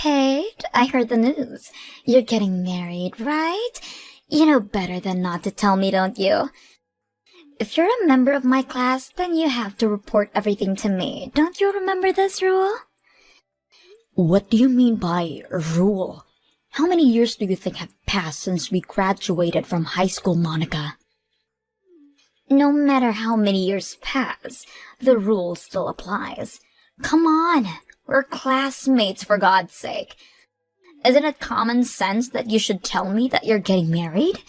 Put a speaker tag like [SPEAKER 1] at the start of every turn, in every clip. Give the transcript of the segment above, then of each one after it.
[SPEAKER 1] Kate, I heard the news. You're getting married, right? You know better than not to tell me, don't you? If you're a member of my class, then you have to report everything to me. Don't you remember this rule?
[SPEAKER 2] What do you mean by rule? How many years do you think have passed since we graduated from high school, Monica?
[SPEAKER 1] No matter how many years pass, the rule still applies. Come on, we're classmates for God's sake. Isn't it common sense that you should tell me that you're getting married?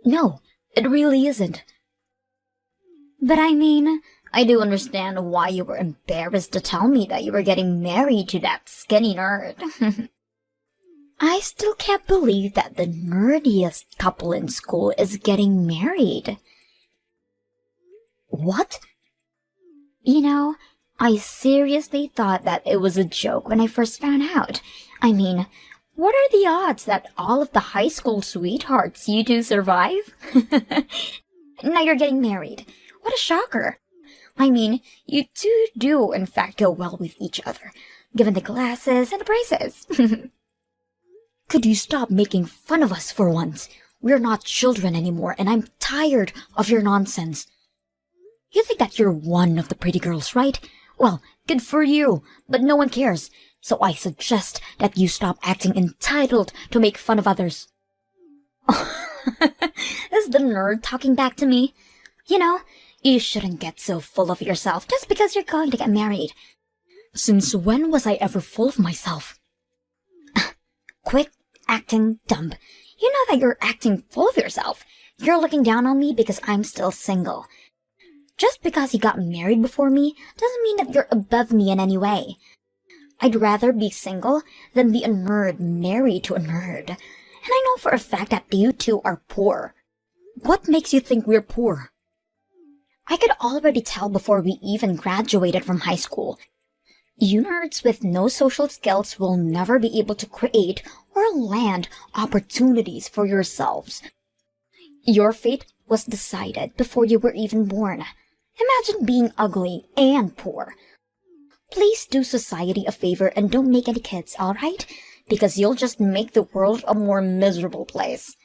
[SPEAKER 2] No, it really isn't.
[SPEAKER 1] But I do understand why you were embarrassed to tell me that you were getting married to that skinny nerd. I still can't believe that the nerdiest couple in school is getting married.
[SPEAKER 2] What?
[SPEAKER 1] You know, I seriously thought that it was a joke when I first found out. What are the odds that all of the high school sweethearts you two survive? Now you're getting married. What a shocker. You two do in fact go well with each other, given the glasses and the braces.
[SPEAKER 2] Could you stop making fun of us for once? We're not children anymore, and I'm tired of your nonsense. You think that you're one of the pretty girls, right? Well, good for you, but no one cares. So I suggest that you stop acting entitled to make fun of others.
[SPEAKER 1] Is the nerd talking back to me? You know, you shouldn't get so full of yourself just because you're going to get married.
[SPEAKER 2] Since when was I ever full of myself?
[SPEAKER 1] Quit acting dumb. You know that you're acting full of yourself. You're looking down on me because I'm still single. Just because you got married before me doesn't mean that you're above me in any way. I'd rather be single than be a nerd married to a nerd. And I know for a fact that you two are poor.
[SPEAKER 2] What makes you think we're poor?
[SPEAKER 1] I could already tell before we even graduated from high school. You nerds with no social skills will never be able to create or land opportunities for yourselves. Your fate was decided before you were even born. Imagine being ugly and poor. Please do society a favor and don't make any kids, alright? Because you'll just make the world a more miserable place.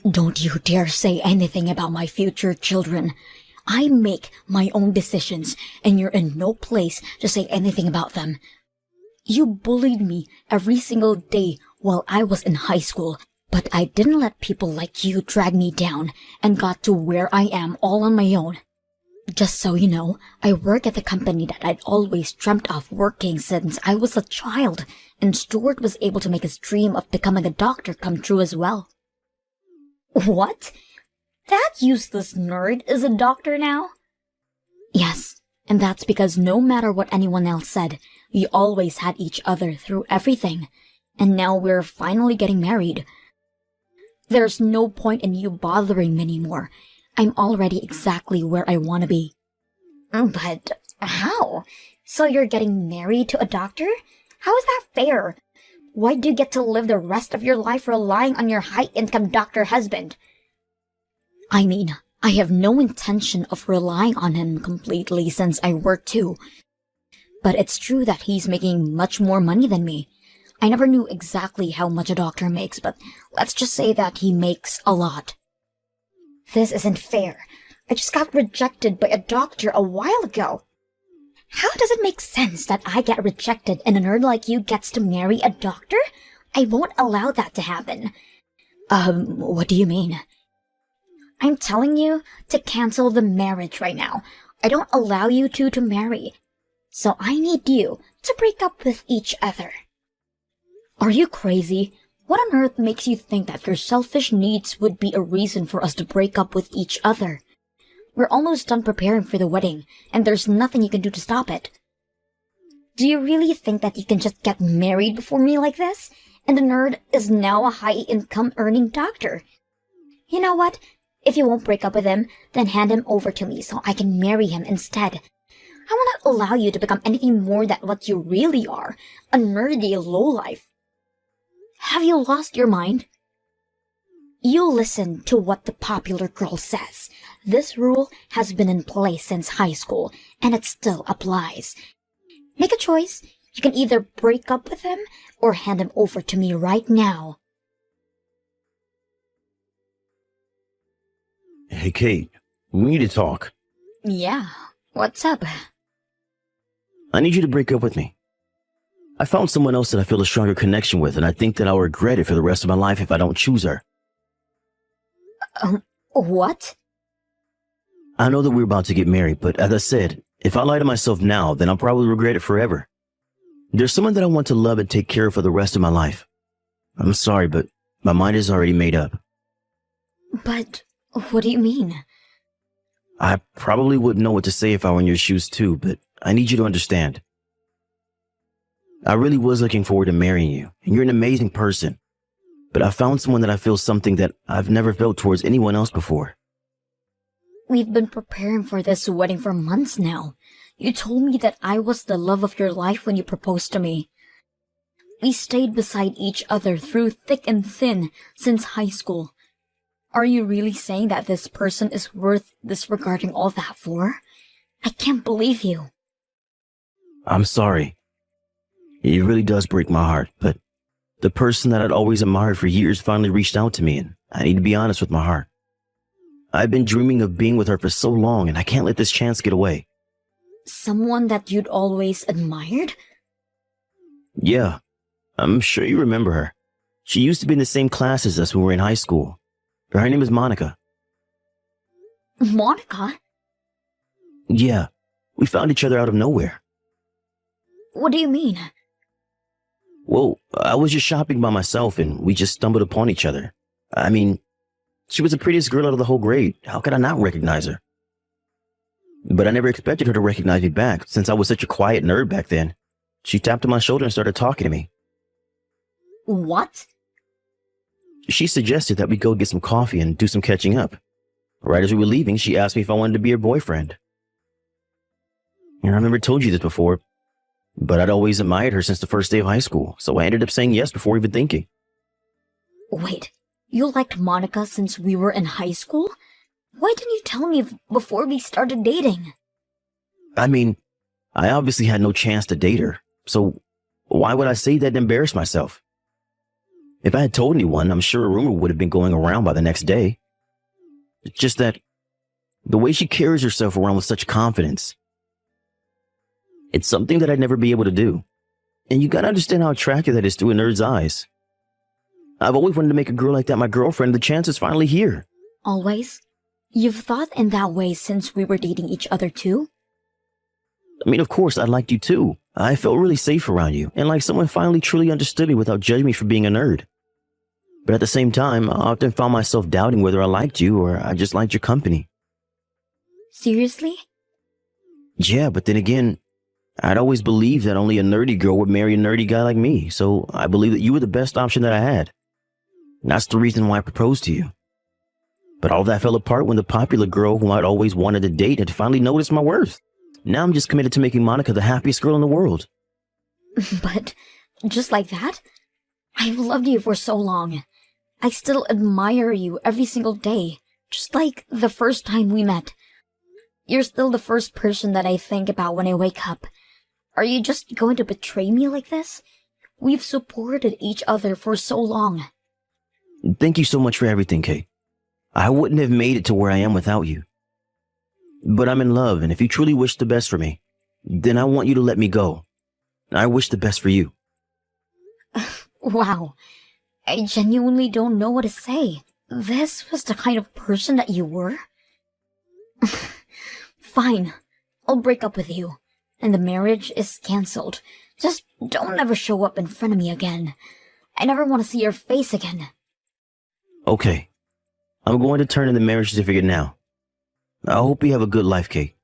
[SPEAKER 2] Don't you dare say anything about my future children. I make my own decisions, and you're in no place to say anything about them. You bullied me every single day while I was in high school, but I didn't let people like you drag me down and got to where I am all on my own. Just so you know, I work at the company that I'd always dreamt of working since I was a child, and Stuart was able to make his dream of becoming a doctor come true as well.
[SPEAKER 1] What? That useless nerd is a doctor now?
[SPEAKER 2] Yes, and that's because no matter what anyone else said, we always had each other through everything, and now we're finally getting married. There's no point in you bothering me anymore. I'm already exactly where I want to be.
[SPEAKER 1] But how? So you're getting married to a doctor? How is that fair? Why do you get to live the rest of your life relying on your high-income doctor husband?
[SPEAKER 2] I have no intention of relying on him completely since I work too. But it's true that he's making much more money than me. I never knew exactly how much a doctor makes, but let's just say that he makes a lot.
[SPEAKER 1] This isn't fair. I just got rejected by a doctor a while ago. How does it make sense that I get rejected and a nerd like you gets to marry a doctor? I won't allow that to happen.
[SPEAKER 2] What do you mean?
[SPEAKER 1] I'm telling you to cancel the marriage right now. I don't allow you two to marry. So I need you to break up with each other.
[SPEAKER 2] Are you crazy? What on earth makes you think that your selfish needs would be a reason for us to break up with each other? We're almost done preparing for the wedding, and there's nothing you can do to stop it.
[SPEAKER 1] Do you really think that you can just get married before me like this? And the nerd is now a high-income earning doctor. You know what? If you won't break up with him, then hand him over to me so I can marry him instead. I will not allow you to become anything more than what you really are, a nerdy lowlife.
[SPEAKER 2] Have you lost your mind?
[SPEAKER 1] You listen to what the popular girl says. This rule has been in place since high school, and it still applies. Make a choice. You can either break up with him or hand him over to me right now.
[SPEAKER 3] Hey, Kate, we need to talk.
[SPEAKER 2] Yeah, what's up?
[SPEAKER 3] I need you to break up with me. I found someone else that I feel a stronger connection with, and I think that I'll regret it for the rest of my life if I don't choose her.
[SPEAKER 2] What?
[SPEAKER 3] I know that we're about to get married, but as I said, if I lie to myself now, then I'll probably regret it forever. There's someone that I want to love and take care of for the rest of my life. I'm sorry, but my mind is already made up.
[SPEAKER 2] But what do you mean?
[SPEAKER 3] I probably wouldn't know what to say if I were in your shoes too, but I need you to understand. I really was looking forward to marrying you, and you're an amazing person. But I found someone that I feel something that I've never felt towards anyone else before.
[SPEAKER 2] We've been preparing for this wedding for months now. You told me that I was the love of your life when you proposed to me. We stayed beside each other through thick and thin since high school. Are you really saying that this person is worth disregarding all that for? I can't believe you.
[SPEAKER 3] I'm sorry. It really does break my heart, but the person that I'd always admired for years finally reached out to me, and I need to be honest with my heart. I've been dreaming of being with her for so long, and I can't let this chance get away.
[SPEAKER 2] Someone that you'd always admired?
[SPEAKER 3] Yeah, I'm sure you remember her. She used to be in the same class as us when we were in high school. Her name is Monica.
[SPEAKER 2] Monica?
[SPEAKER 3] Yeah, we found each other out of nowhere.
[SPEAKER 2] What do you mean?
[SPEAKER 3] Well, I was just shopping by myself, and we just stumbled upon each other. I mean, she was the prettiest girl out of the whole grade. How could I not recognize her? But I never expected her to recognize me back, since I was such a quiet nerd back then. She tapped on my shoulder and started talking to me.
[SPEAKER 2] What?
[SPEAKER 3] She suggested that we go get some coffee and do some catching up. Right as we were leaving, she asked me if I wanted to be her boyfriend. And I remember told you this before, but I'd always admired her since the first day of high school, so I ended up saying yes before even thinking.
[SPEAKER 2] Wait, you liked Monica since we were in high school? Why didn't you tell me before we started dating?
[SPEAKER 3] I mean, I obviously had no chance to date her, so why would I say that and embarrass myself? If I had told anyone, I'm sure a rumor would have been going around by the next day. It's just that the way she carries herself around with such confidence, it's something that I'd never be able to do. And you gotta understand how attractive that is through a nerd's eyes. I've always wanted to make a girl like that my girlfriend, and the chance is finally here.
[SPEAKER 2] Always? You've thought in that way since we were dating each other too?
[SPEAKER 3] I mean, of course, I liked you too. I felt really safe around you, and like someone finally truly understood me without judging me for being a nerd. But at the same time, I often found myself doubting whether I liked you or I just liked your company.
[SPEAKER 2] Seriously?
[SPEAKER 3] Yeah, but then again, I'd always believed that only a nerdy girl would marry a nerdy guy like me, so I believed that you were the best option that I had. And that's the reason why I proposed to you. But all that fell apart when the popular girl whom I'd always wanted to date had finally noticed my worth. Now I'm just committed to making Monica the happiest girl in the world.
[SPEAKER 2] But just like that? I've loved you for so long. I still admire you every single day, just like the first time we met. You're still the first person that I think about when I wake up. Are you just going to betray me like this? We've supported each other for so long.
[SPEAKER 3] Thank you so much for everything, Kate. I wouldn't have made it to where I am without you. But I'm in love, and if you truly wish the best for me, then I want you to let me go. I wish the best for you.
[SPEAKER 2] Wow. I genuinely don't know what to say. This was the kind of person that you were? Fine. I'll break up with you. And the marriage is cancelled. Just don't ever show up in front of me again. I never want to see your face again.
[SPEAKER 3] Okay. I'm going to turn in the marriage certificate now. I hope you have a good life, Kate.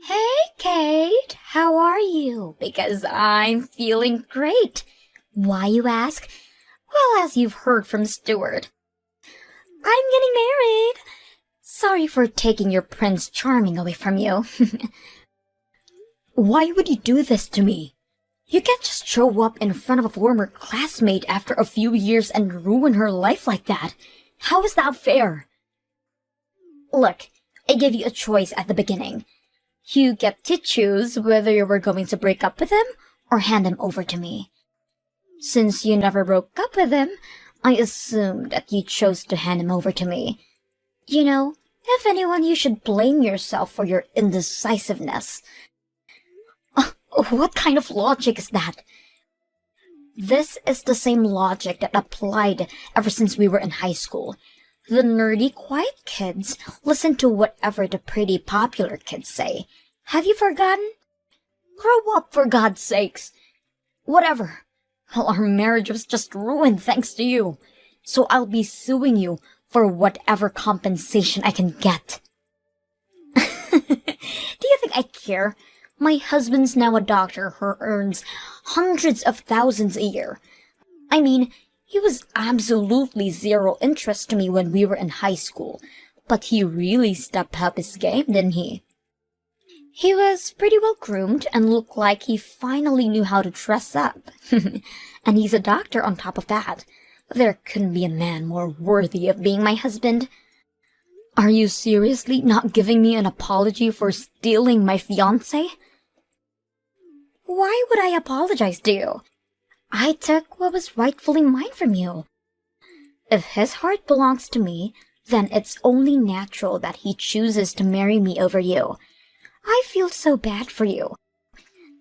[SPEAKER 1] Hey, Kate, how are you? Because I'm feeling great. Why, you ask? Well, as you've heard from Stuart, I'm getting married. Sorry for taking your Prince Charming away from you.
[SPEAKER 2] Why would you do this to me? You can't just show up in front of a former classmate after a few years and ruin her life like that. How is that fair?
[SPEAKER 1] Look, I gave you a choice at the beginning. You get to choose whether you were going to break up with him or hand him over to me. Since you never broke up with him, I assumed that you chose to hand him over to me. You know, if anyone, you should blame yourself for your indecisiveness. What kind of logic is that? This is the same logic that applied ever since we were in high school. The nerdy, quiet kids listen to whatever the pretty, popular kids say. Have you forgotten? Grow up, for God's sakes. Whatever. Well, our marriage was just ruined thanks to you. So I'll be suing you for whatever compensation I can get. Do you think I care? My husband's now a doctor who earns hundreds of thousands a year. I mean, he was absolutely zero interest to me when we were in high school, but he really stepped up his game, didn't he? He was pretty well groomed and looked like he finally knew how to dress up. And he's a doctor on top of that. There couldn't be a man more worthy of being my husband. Are you seriously not giving me an apology for stealing my fiancé? Why would I apologize to you? I took what was rightfully mine from you. If his heart belongs to me, then it's only natural that he chooses to marry me over you. I feel so bad for you.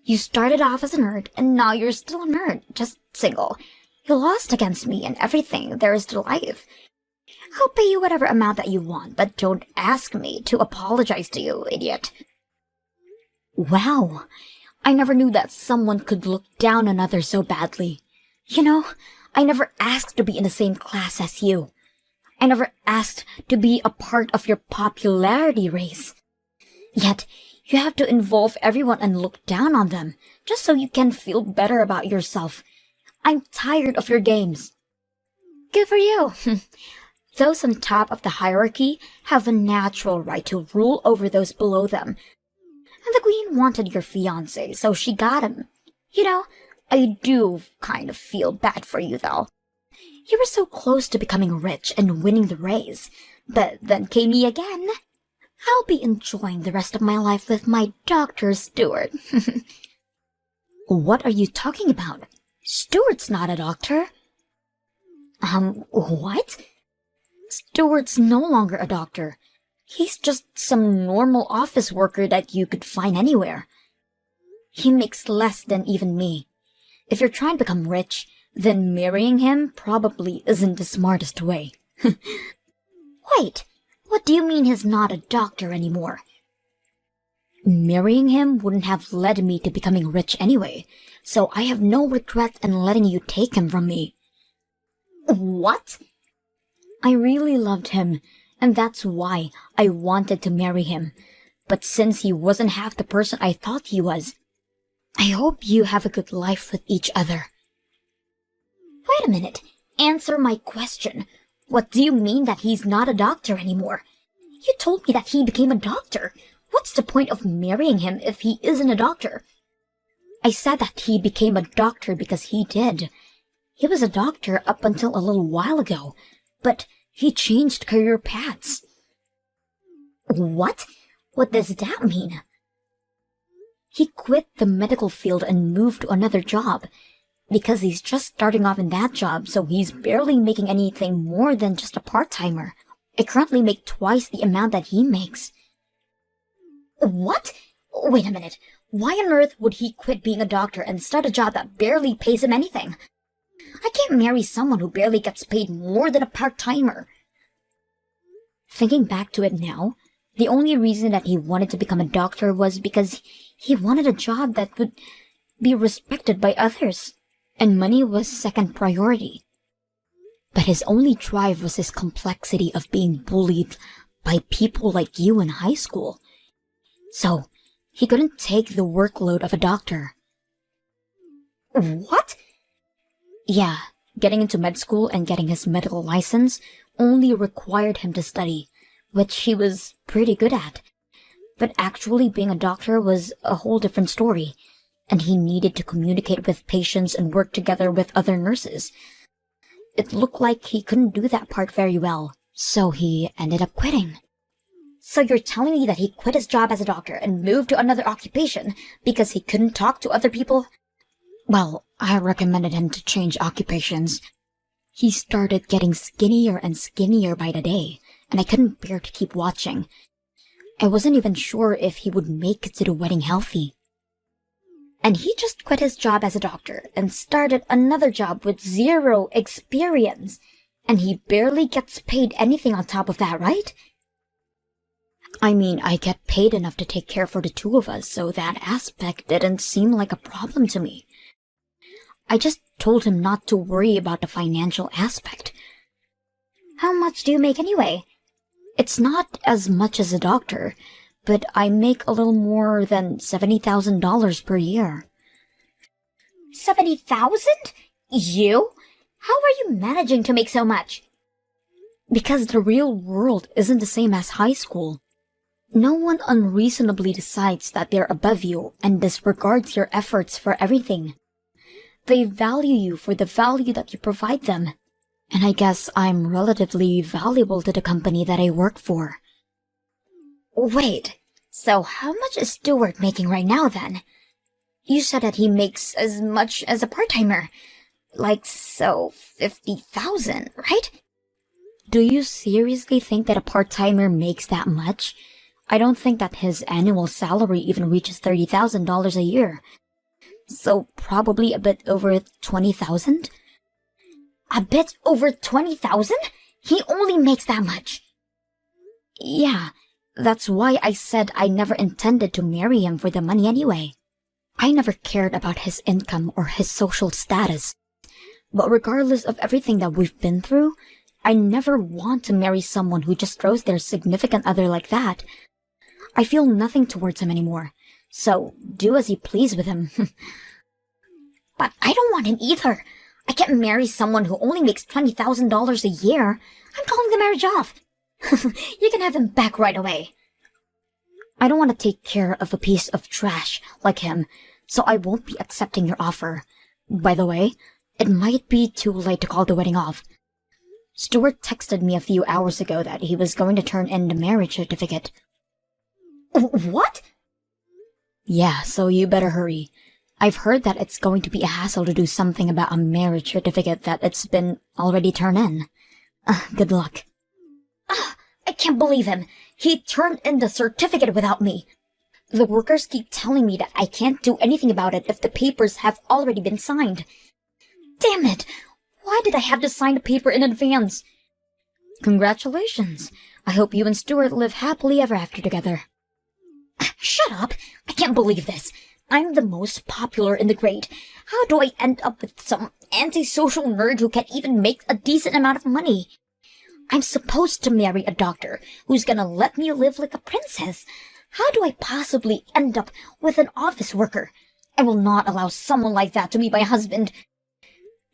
[SPEAKER 1] You started off as a nerd, and now you're still a nerd, just single. You lost against me and everything there is to life. I'll pay you whatever amount that you want, but don't ask me to apologize to you, idiot. Wow. I never knew that someone could look down on others so badly. You know, I never asked to be in the same class as you. I never asked to be a part of your popularity race. Yet, you have to involve everyone and look down on them, just so you can feel better about yourself. I'm tired of your games. Good for you. Those on top of the hierarchy have a natural right to rule over those below them. And the queen wanted your fiancé, so she got him. You know, I do kind of feel bad for you, though. You were so close to becoming rich and winning the race, but then came me again. I'll be enjoying the rest of my life with my Dr. Stewart. What are you talking about? Stewart's not a doctor. What? Stewart's no longer a doctor. He's just some normal office worker that you could find anywhere. He makes less than even me. If you're trying to become rich, then marrying him probably isn't the smartest way. Wait, what do you mean he's not a doctor anymore? Marrying him wouldn't have led me to becoming rich anyway, so I have no regret in letting you take him from me. What? I really loved him, and that's why I wanted to marry him. But since he wasn't half the person I thought he was, I hope you have a good life with each other. Wait a minute. Answer my question. What do you mean that he's not a doctor anymore? You told me that he became a doctor. What's the point of marrying him if he isn't a doctor? I said that he became a doctor because he did. He was a doctor up until a little while ago, but he changed career paths. What? What does that mean? He quit the medical field and moved to another job, because he's just starting off in that job, so he's barely making anything more than just a part-timer. I currently make twice the amount that he makes. What? Wait a minute. Why on earth would he quit being a doctor and start a job that barely pays him anything? I can't marry someone who barely gets paid more than a part-timer. Thinking back to it now, the only reason that he wanted to become a doctor was because he wanted a job that would be respected by others, and money was second priority. But his only drive was his complexity of being bullied by people like you in high school. So, he couldn't take the workload of a doctor. What? Yeah, getting into med school and getting his medical license only required him to study, which he was pretty good at. But actually being a doctor was a whole different story, and he needed to communicate with patients and work together with other nurses. It looked like he couldn't do that part very well, so he ended up quitting. So you're telling me that he quit his job as a doctor and moved to another occupation because he couldn't talk to other people?
[SPEAKER 2] Well, I recommended him to change occupations. He started getting skinnier and skinnier by the day, and I couldn't bear to keep watching. I wasn't even sure if he would make it to the wedding healthy.
[SPEAKER 1] And he just quit his job as a doctor and started another job with zero experience. And he barely gets paid anything on top of that, right?
[SPEAKER 2] I mean, I get paid enough to take care for the two of us, so that aspect didn't seem like a problem to me. I just told him not to worry about the financial aspect.
[SPEAKER 1] How much do you make anyway?
[SPEAKER 2] It's not as much as a doctor, but I make a little more than $70,000 per year.
[SPEAKER 1] 70,000? You? How are you managing to make so much?
[SPEAKER 2] Because the real world isn't the same as high school. No one unreasonably decides that they're above you and disregards your efforts for everything. They value you for the value that you provide them. And I guess I'm relatively valuable to the company that I work for.
[SPEAKER 1] Wait, so how much is Stuart making right now then? You said that he makes as much as a part-timer. Like, so 50,000, right?
[SPEAKER 2] Do you seriously think that a part-timer makes that much? I don't think that his annual salary even reaches $30,000 a year. So probably a bit over 20,000?
[SPEAKER 1] A bit over 20,000? He only makes that much.
[SPEAKER 2] Yeah, that's why I said I never intended to marry him for the money anyway. I never cared about his income or his social status. But regardless of everything that we've been through, I never want to marry someone who just throws their significant other like that. I feel nothing towards him anymore, so do as you please with him.
[SPEAKER 1] But I don't want him either. I can't marry someone who only makes $20,000 a year. I'm calling the marriage off. You can have him back right away.
[SPEAKER 2] I don't want to take care of a piece of trash like him, so I won't be accepting your offer. By the way, it might be too late to call the wedding off. Stuart texted me a few hours ago that he was going to turn in the marriage certificate.
[SPEAKER 1] What?
[SPEAKER 2] Yeah, so you better hurry. I've heard that it's going to be a hassle to do something about a marriage certificate that it's been already turned in. Good luck.
[SPEAKER 1] I can't believe him. He turned in the certificate without me. The workers keep telling me that I can't do anything about it if the papers have already been signed. Damn it! Why did I have to sign the paper in advance?
[SPEAKER 2] Congratulations. I hope you and Stuart live happily ever after together.
[SPEAKER 1] Shut up! I can't believe this. I'm the most popular in the grade. How do I end up with some antisocial nerd who can't even make a decent amount of money? I'm supposed to marry a doctor who's gonna let me live like a princess. How do I possibly end up with an office worker? I will not allow someone like that to be my husband.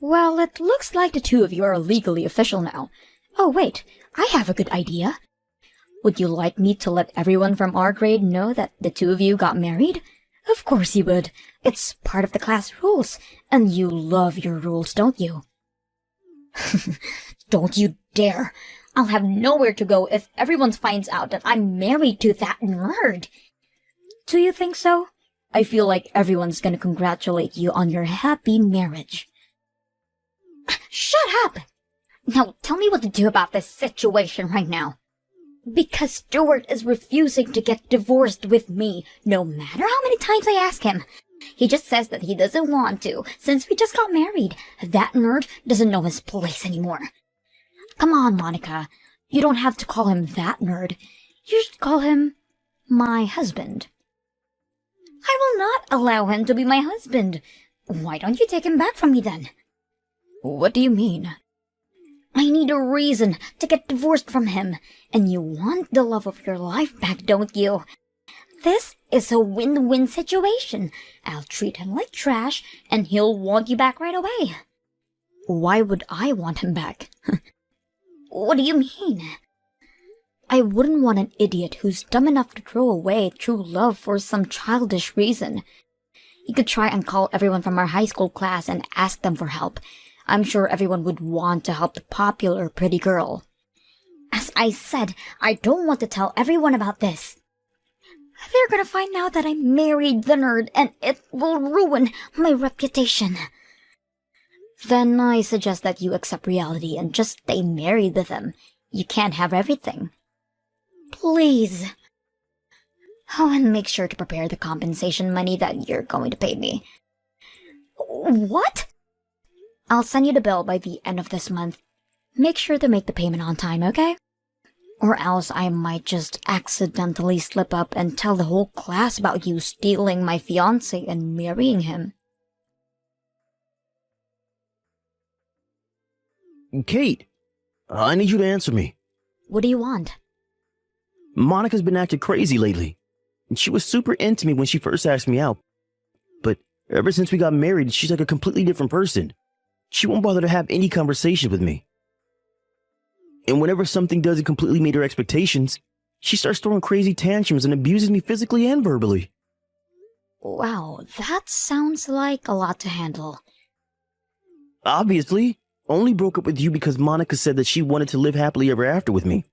[SPEAKER 2] Well, it looks like the two of you are legally official now. Oh, wait, I have a good idea. Would you like me to let everyone from our grade know that the two of you got married? Of course you would. It's part of the class rules, and you love your rules, don't you?
[SPEAKER 1] Don't you dare. I'll have nowhere to go if everyone finds out that I'm married to that nerd.
[SPEAKER 2] Do you think so? I feel like everyone's gonna congratulate you on your happy marriage.
[SPEAKER 1] Shut up! Now tell me what to do about this situation right now. Because Stuart is refusing to get divorced with me, no matter how many times I ask him. He just says that he doesn't want to, since we just got married. That nerd doesn't know his place anymore.
[SPEAKER 2] Come on, Monica. You don't have to call him that nerd. You should call him my husband.
[SPEAKER 1] I will not allow him to be my husband. Why don't you take him back from me then?
[SPEAKER 2] What do you mean?
[SPEAKER 1] I need a reason to get divorced from him, and you want the love of your life back, don't you? This is a win-win situation. I'll treat him like trash, and he'll want you back right away.
[SPEAKER 2] Why would I want him back?
[SPEAKER 1] What do you mean?
[SPEAKER 2] I wouldn't want an idiot who's dumb enough to throw away true love for some childish reason. You could try and call everyone from our high school class and ask them for help. I'm sure everyone would want to help the popular pretty girl.
[SPEAKER 1] As I said I don't want to tell everyone about this. They're gonna find out that I married the nerd, and it will ruin my reputation.
[SPEAKER 2] Then I suggest that you accept reality and just stay married with him. You can't have everything.
[SPEAKER 1] Please.
[SPEAKER 2] Oh, and make sure to prepare the compensation money that you're going to pay me.
[SPEAKER 1] What?
[SPEAKER 2] I'll send you the bill by the end of this month. Make sure to make the payment on time, okay? Or else I might just accidentally slip up and tell the whole class about you stealing my fiancé and marrying him.
[SPEAKER 3] Kate, I need you to answer me.
[SPEAKER 2] What do you want?
[SPEAKER 3] Monica's been acting crazy lately. She was super into me when she first asked me out. But ever since we got married, she's like a completely different person. She won't bother to have any conversation with me. And whenever something doesn't completely meet her expectations, she starts throwing crazy tantrums and abuses me physically and verbally.
[SPEAKER 2] Wow, that sounds like a lot to handle.
[SPEAKER 3] Obviously, only broke up with you because Monica said that she wanted to live happily ever after with me.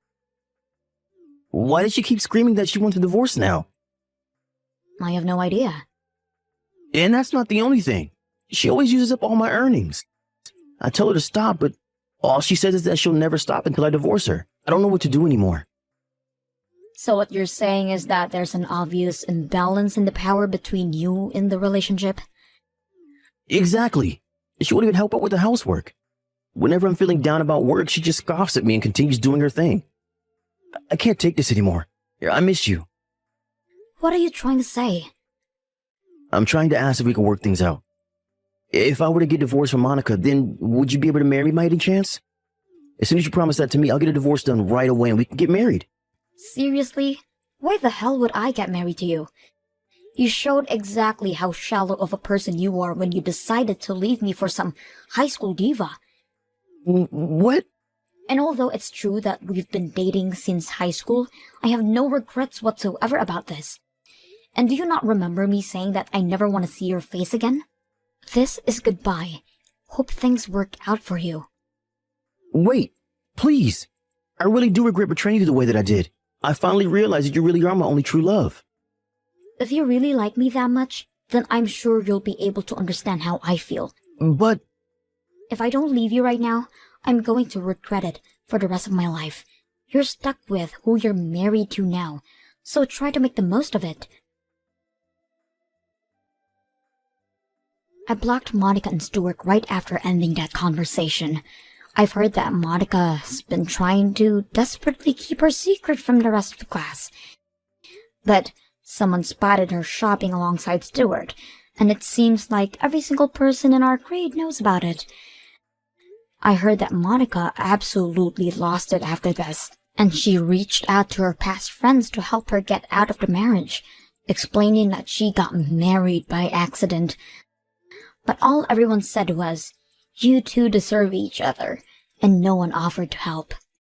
[SPEAKER 3] Why does she keep screaming that she wants a divorce now?
[SPEAKER 2] I have no idea.
[SPEAKER 3] And that's not the only thing. She always uses up all my earnings. I tell her to stop, but all she says is that she'll never stop until I divorce her. I don't know what to do anymore.
[SPEAKER 2] So what you're saying is that there's an obvious imbalance in the power between you in the relationship?
[SPEAKER 3] Exactly. She won't even help out with the housework. Whenever I'm feeling down about work, she just scoffs at me and continues doing her thing. I can't take this anymore. I miss you.
[SPEAKER 2] What are you trying to say?
[SPEAKER 3] I'm trying to ask if we can work things out. If I were to get divorced from Monica, then would you be able to marry me by any chance? As soon as you promise that to me, I'll get a divorce done right away and we can get married.
[SPEAKER 2] Seriously? Why the hell would I get married to you? You showed exactly how shallow of a person you are when you decided to leave me for some high school diva.
[SPEAKER 3] What?
[SPEAKER 2] And although it's true that we've been dating since high school, I have no regrets whatsoever about this. And do you not remember me saying that I never want to see your face again? This is goodbye. Hope things work out for you.
[SPEAKER 3] Wait, please. I really do regret betraying you the way that I did. I finally realized that you really are my only true love.
[SPEAKER 2] If you really like me that much, then I'm sure you'll be able to understand how I feel.
[SPEAKER 3] But
[SPEAKER 2] if I don't leave you right now, I'm going to regret it for the rest of my life. You're stuck with who you're married to now, so try to make the most of it. I blocked Monica and Stuart right after ending that conversation. I've heard that Monica's been trying to desperately keep her secret from the rest of the class. But someone spotted her shopping alongside Stuart, and it seems like every single person in our grade knows about it. I heard that Monica absolutely lost it after this, and she reached out to her past friends to help her get out of the marriage, explaining that she got married by accident. But all everyone said was, "You two deserve each other," and no one offered to help.